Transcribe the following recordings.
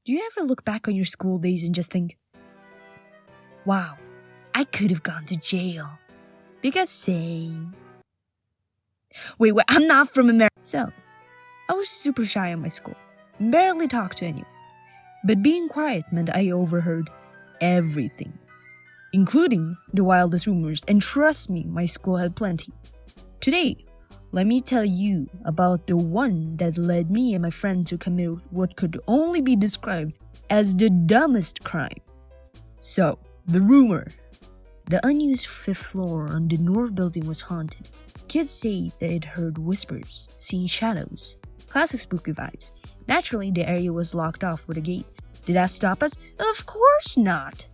Do you ever look back on your school days and just think, wow, I could have gone to jail? Because same. Wait, I'm not from America. So, I was super shy in my school. Barely talked to anyone. But being quiet meant I overheard everything, including the wildest rumors, and trust me, my school had plenty. Today, let me tell you about the one that led me and my friend to commit what could only be described as the dumbest crime. So, the rumor. The unused 5th floor on the north building was haunted. Kids say they'd heard whispers, seen shadows. Classic spooky vibes. Naturally, the area was locked off with a gate. Did that stop us? Of course not!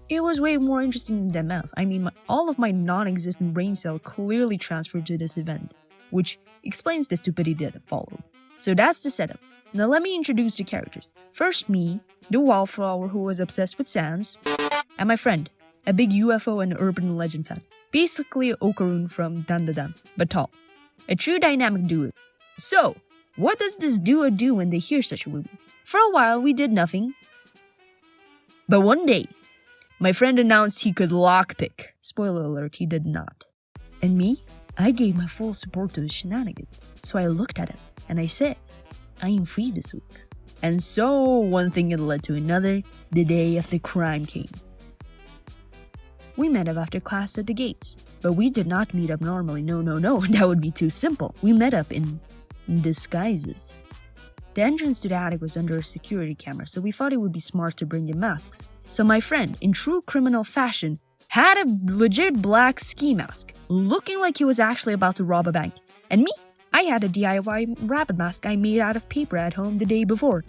It was way more interesting than math. I mean, all of my non-existent brain cell clearly transferred to this event, which explains the stupidity that followed. So that's the setup. Now let me introduce the characters. First me, the wallflower who was obsessed with sands, and my friend, a big UFO and urban legend fan. Basically Okarun from Dandadan, but tall. A true dynamic duo. So, what does this duo do when they hear such a rumor? For a while, we did nothing. But one day, my friend announced he could lockpick. Spoiler alert, he did not. And me? I gave my full support to his shenanigans. So I looked at him, and I said, I am free this week. And so, one thing had led to another. The day of the crime came. We met up after class at the gates. But we did not meet up normally. No, that would be too simple. We met up in disguises. The entrance to the attic was under a security camera, so we thought it would be smart to bring in masks. So my friend, in true criminal fashion, had a legit black ski mask, looking like he was actually about to rob a bank. And me, I had a DIY rabbit mask I made out of paper at home the day before.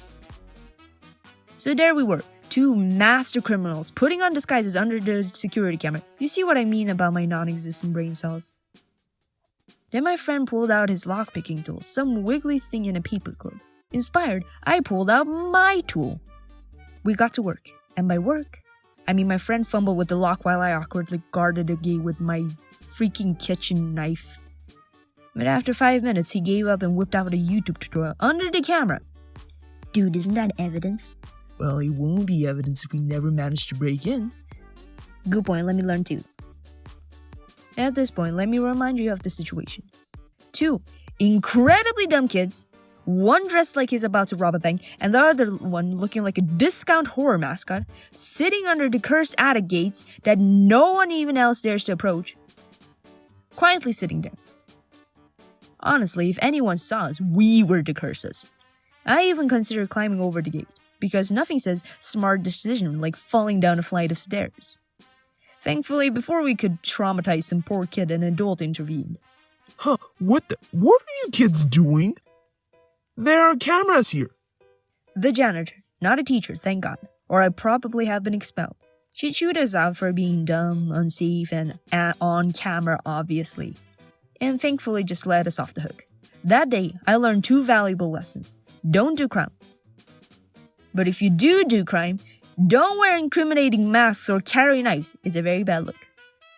So there we were, two master criminals putting on disguises under the security camera. You see what I mean about my non-existent brain cells? Then my friend pulled out his lockpicking tool, some wiggly thing in a paperclip. Inspired, I pulled out my tool. We got to work, and by work, I mean my friend fumbled with the lock while I awkwardly guarded the gate with my freaking kitchen knife. But after 5 minutes, he gave up and whipped out a YouTube tutorial under the camera. Dude, isn't that evidence? Well, it won't be evidence if we never manage to break in. Good point, let me learn too. At this point, let me remind you of the situation. 2 incredibly dumb kids, one dressed like he's about to rob a bank, and the other one looking like a discount horror mascot, sitting under the cursed attic gates that no one even else dares to approach, quietly sitting there. Honestly, if anyone saw us, we were the curses. I even considered climbing over the gate, because nothing says smart decision like falling down a flight of stairs. Thankfully, before we could traumatize some poor kid, an adult intervened. Huh, what are you kids doing? There are cameras here. The janitor, not a teacher, thank God, or I'd probably have been expelled. She chewed us out for being dumb, unsafe, and on camera, obviously. And thankfully just let us off the hook. That day, I learned 2 valuable lessons. Don't do crime. But if you do crime, don't wear incriminating masks or carry knives. It's a very bad look.